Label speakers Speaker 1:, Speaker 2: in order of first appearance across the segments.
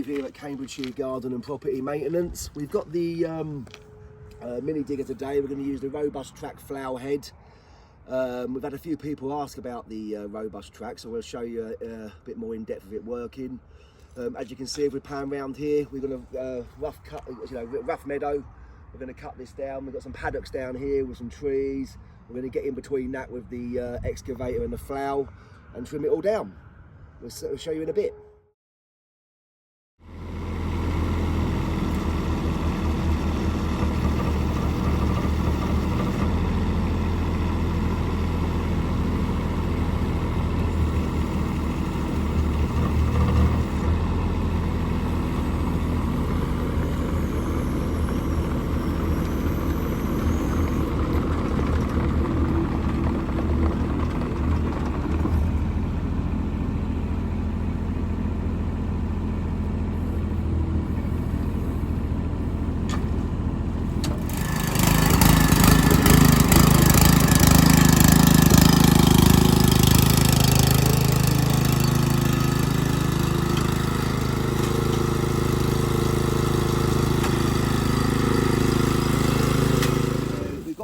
Speaker 1: here at Cambridgeshire Garden and Property Maintenance. We've got the mini digger today. We're going to use the robust track flail head. We've had a few people ask about the robust track, so we'll show you a bit more in depth of it working. As you can see, if we pan around here, we're going to rough meadow. We're going to cut this down. We've got some paddocks down here with some trees. We're going to get in between that with the excavator and the flail and trim it all down. We'll show you in a bit.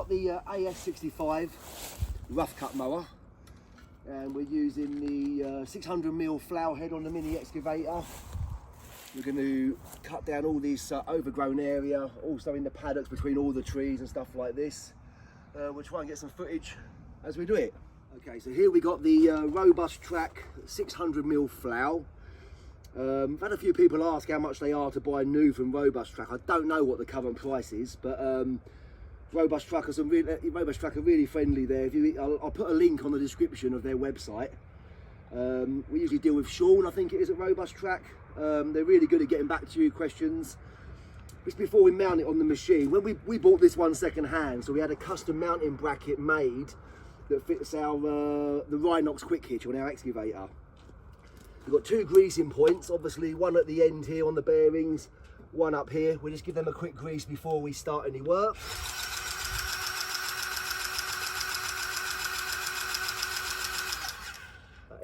Speaker 1: The As65 rough cut mower, and we're using the 600mm flail head on the mini excavator. We're going to cut down all this overgrown area, also in the paddocks between all the trees and stuff like this. We'll try and get some footage as we do it. Okay, so here we got the robust track 600mm flail. I've had a few people ask how much they are to buy new from Robust Track. I don't know what the current price is, but Robust Track are really friendly there. I'll put a link on the description of their website. We usually deal with Sean, I think it is, at Robust Track. They're really good at getting back to you questions. Just before we mount it on the machine, when we bought this one second hand, so we had a custom mounting bracket made that fits our the Rhinox quick hitch on our excavator. We've got two greasing points, obviously one at the end here on the bearings, one up here. We'll just give them a quick grease before we start any work.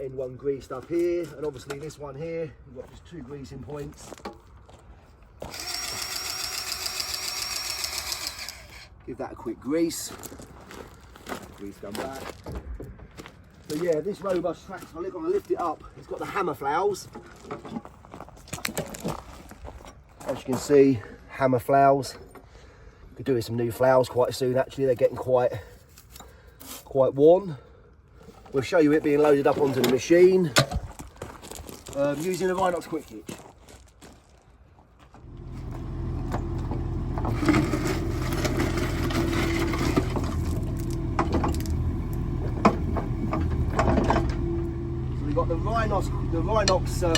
Speaker 1: End one greased up here, and obviously this one here, we've got just two greasing points. Give that a quick grease. Grease come back. So yeah, this robust track, I'm going to lift it up. It's got the hammer flails. As you can see, hammer flails. We're doing some new flails quite soon actually, they're getting quite worn. We'll show you it being loaded up onto the machine using a Rhinox quick hitch. So we've got the Rhinox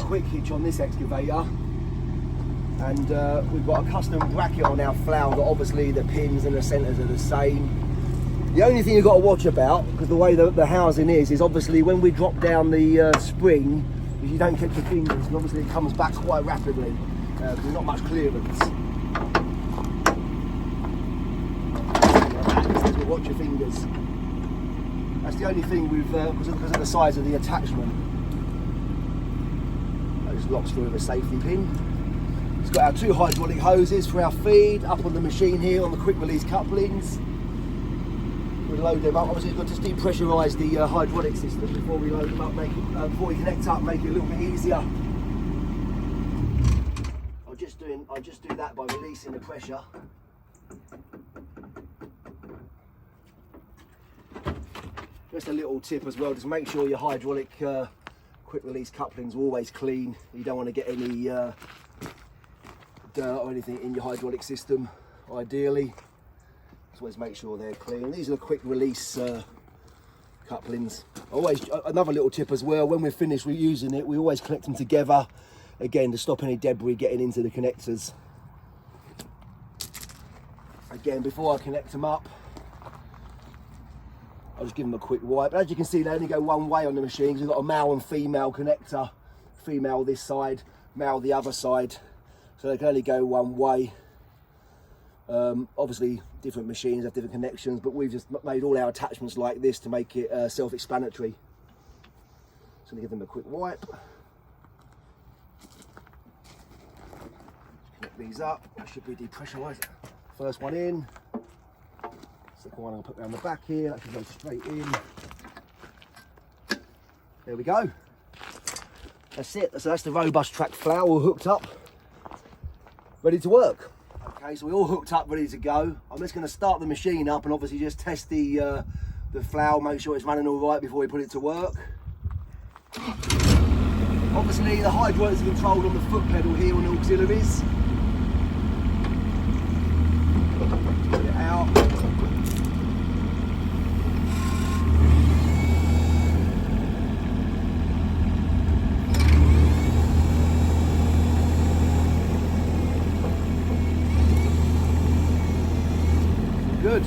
Speaker 1: quick hitch on this excavator, and we've got a custom bracket on our flail that obviously the pins and the centres are the same. The only thing you've got to watch about, because the way the housing is obviously when we drop down the spring, if you don't catch your fingers, and obviously it comes back quite rapidly, because there's not much clearance. So watch your fingers. That's the only thing with, because of the size of the attachment. That just locks through with a safety pin. It's got our two hydraulic hoses for our feed, up on the machine here on the quick release couplings. We'll load them up. Obviously, we've got to depressurise the hydraulic system before we load them up, before we connect up, make it a little bit easier. I'll just do that by releasing the pressure. Just a little tip as well, just make sure your hydraulic quick release couplings are always clean. You don't want to get any dirt or anything in your hydraulic system, ideally. Always make sure they're clean. These are the quick release couplings. Always another little tip as well, when we're finished using it, we always connect them together again to stop any debris getting into the connectors. Again, before I connect them up, I'll just give them a quick wipe. As you can see, they only go one way on the machine because we've got a male and female connector. Female this side, male the other side, so they can only go one way. Obviously different machines have different connections, but we've just made all our attachments like this to make it self-explanatory. So I'm going to give them a quick wipe. these up. That should be depressurizer. First one in. Second one I'll put around the back here. That should go straight in. There we go. That's it. So that's the robust track flail all hooked up, ready to work. Okay, so we're all hooked up, ready to go. I'm just going to start the machine up and obviously just test the flail, make sure it's running all right before we put it to work. Obviously the hydraulics are controlled on the foot pedal here on the auxiliaries. Put it out. Good.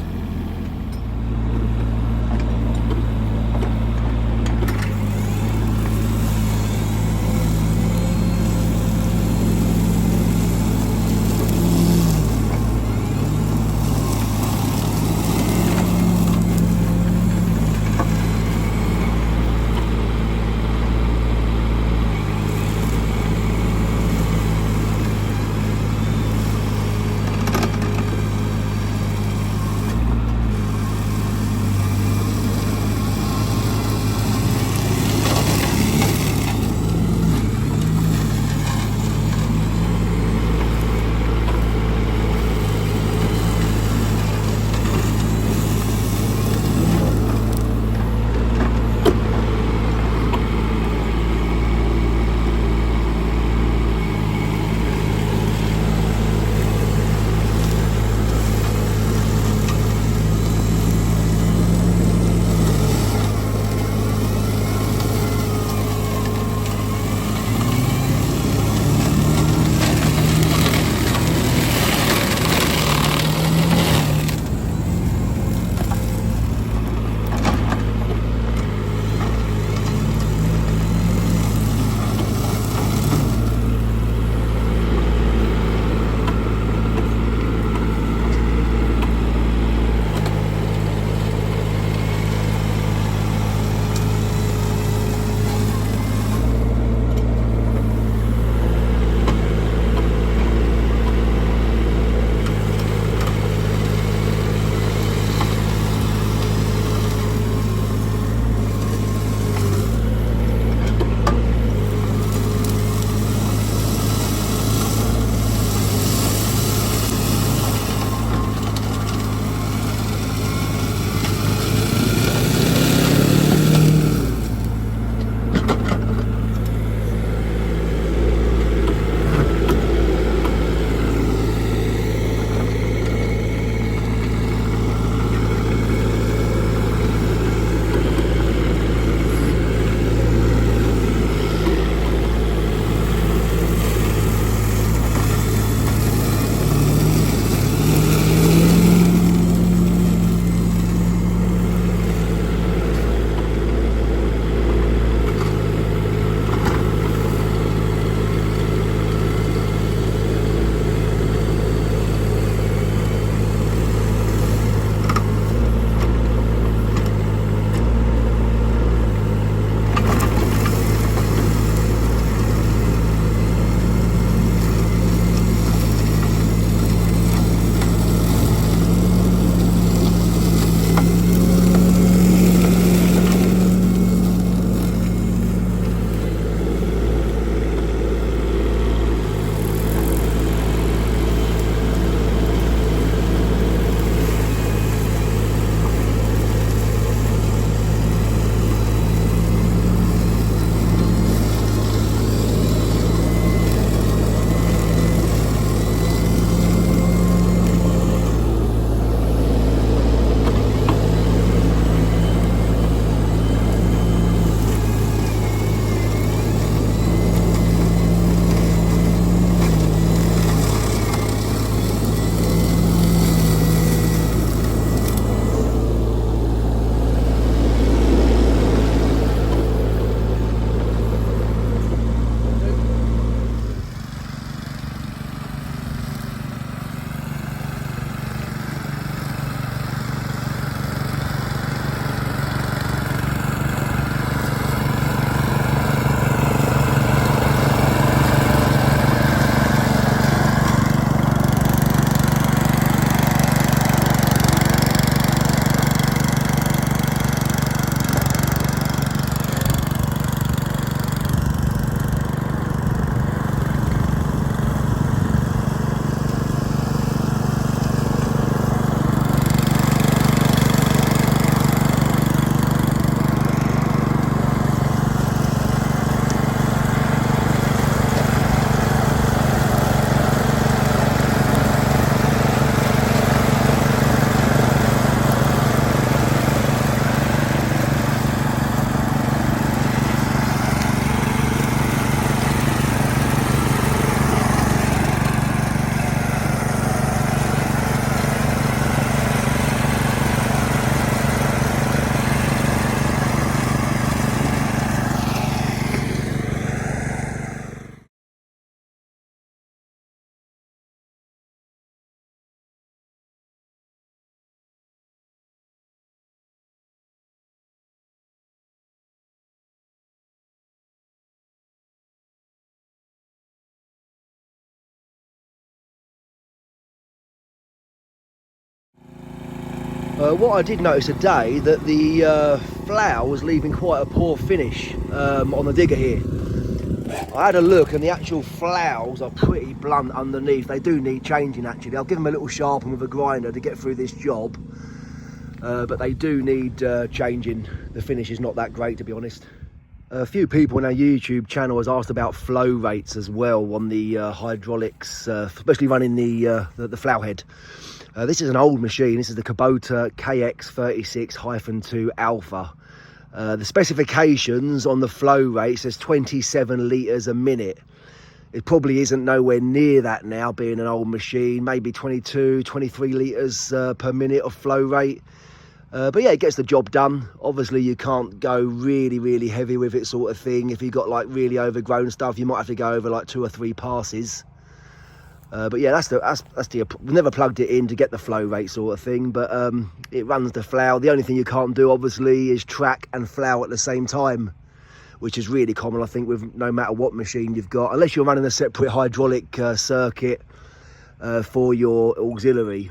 Speaker 1: What I did notice today, that the flail was leaving quite a poor finish on the digger here. I had a look and the actual flails are pretty blunt underneath. They do need changing actually. I'll give them a little sharpen with a grinder to get through this job. But they do need changing. The finish is not that great, to be honest. A few people on our YouTube channel has asked about flow rates as well on the hydraulics, especially running the flail head. This is an old machine. This is the Kubota KX36-2 Alpha. The specifications on the flow rate says 27 litres a minute. It probably isn't nowhere near that now, being an old machine. Maybe 22, 23 litres per minute of flow rate. But yeah, it gets the job done. Obviously, you can't go really heavy with it, sort of thing. If you've got like really overgrown stuff, you might have to go over like 2 or 3 passes. But yeah, we've never plugged it in to get the flow rate sort of thing, but it runs the flail. The only thing you can't do obviously is track and flail at the same time, which is really common, I think, with no matter what machine you've got, unless you're running a separate hydraulic circuit for your auxiliary.